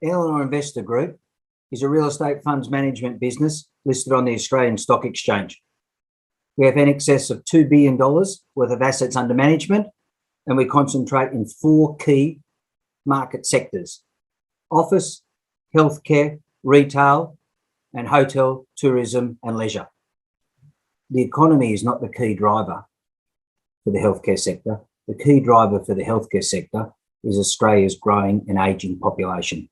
Elanor Investor Group is a real estate funds management business listed on the Australian Stock Exchange. We have in excess of $2 billion worth of assets under management, and we concentrate in 4 key market sectors: office, healthcare, retail, and hotel, tourism, and leisure. The economy is not the key driver for the healthcare sector. The key driver for the healthcare sector is Australia's growing and ageing population.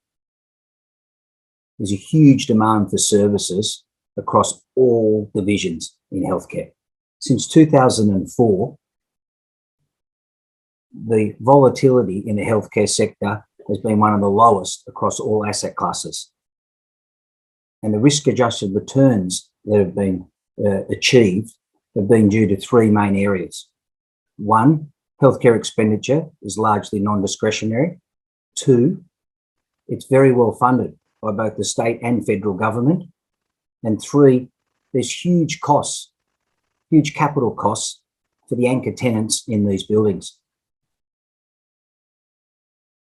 There's a huge demand for services across all divisions in healthcare. Since 2004, the volatility in the healthcare sector has been one of the lowest across all asset classes. And the risk-adjusted returns that have been achieved have been due to 3 main areas. 1, healthcare expenditure is largely non-discretionary. 2, it's very well funded by both the state and federal government. And 3, there's huge costs, huge capital costs for the anchor tenants in these buildings.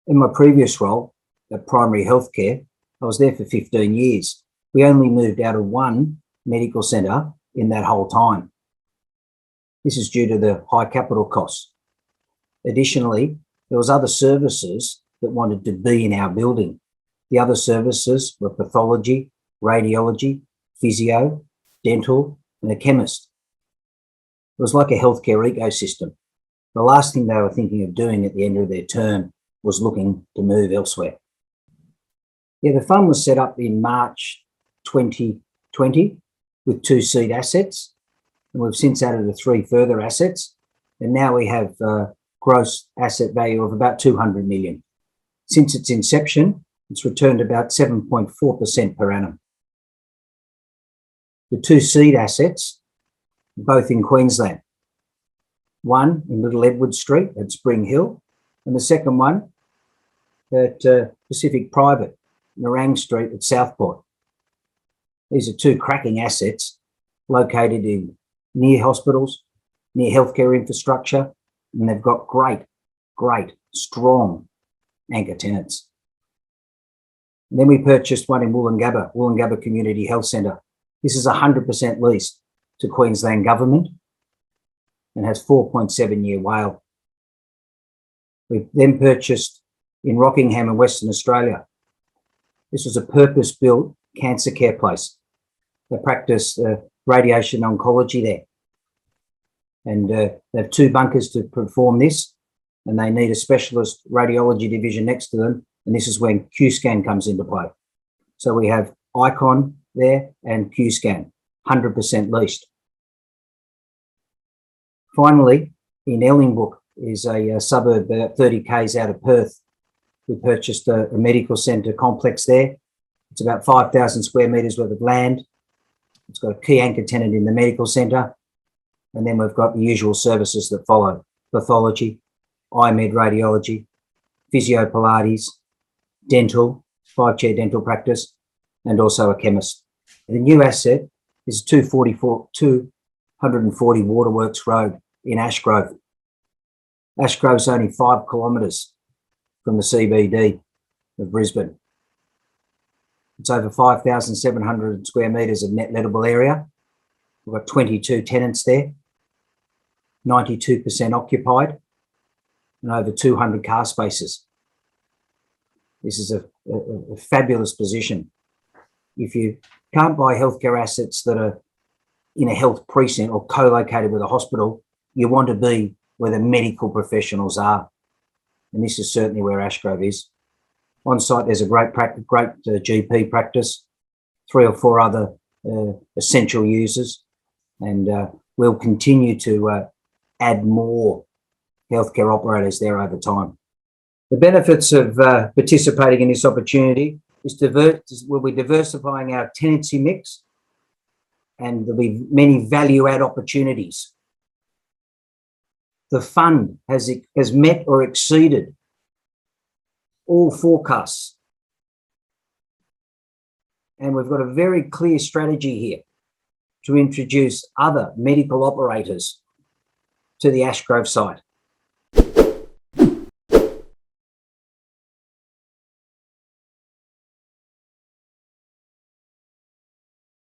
In my previous role at primary healthcare, I was there for 15 years. We only moved out of 1 medical centre in that whole time. This is due to the high capital costs. Additionally, there was other services that wanted to be in our building. The other services were pathology, radiology, physio, dental, and a chemist. It was like a healthcare ecosystem. The last thing they were thinking of doing at the end of their term was looking to move elsewhere. Yeah, the fund was set up in March 2020 with 2 seed assets, and we've since added 3 further assets, and now we have a gross asset value of about 200 million. Since its inception, it's returned about 7.4% per annum. The 2 seed assets, both in Queensland. One in Little Edward Street at Spring Hill, and the second one at Pacific Private, Narang Street at Southport. These are 2 cracking assets located in near hospitals, near healthcare infrastructure, and they've got great, strong anchor tenants. And then we purchased one in Woolloongabba Community Health Centre. This is 100% leased to Queensland Government and has 4.7-year WALE. We then purchased in Rockingham in Western Australia. This was a purpose-built cancer care place. They practice radiation oncology there. And they have 2 bunkers to perform this, and they need a specialist radiology division next to them, and this is when Q-Scan comes into play. So we have Icon there and Q-Scan, 100% leased. Finally, in Ellingbrook is a suburb about 30 k's out of Perth. We purchased a medical centre complex there. It's about 5,000 square metres worth of land. It's got a key anchor tenant in the medical centre. And then we've got the usual services that follow: pathology, eye-med radiology, physio Pilates, dental, 5-chair dental practice, and also a chemist. The new asset is 240 Waterworks Road in Ashgrove. Ashgrove's only 5 kilometres from the CBD of Brisbane. It's over 5,700 square metres of net lettable area. We've got 22 tenants there, 92% occupied, and over 200 car spaces. This is a fabulous position. If you can't buy healthcare assets that are in a health precinct or co-located with a hospital, you want to be where the medical professionals are. And this is certainly where Ashgrove is. On site, there's a great GP practice, 3 or 4 other essential users, and we'll continue to add more healthcare operators there over time. The benefits of participating in this opportunity is we'll be diversifying our tenancy mix, and there'll be many value-add opportunities. The fund has met or exceeded all forecasts. And we've got a very clear strategy here to introduce other medical operators to the Ashgrove site.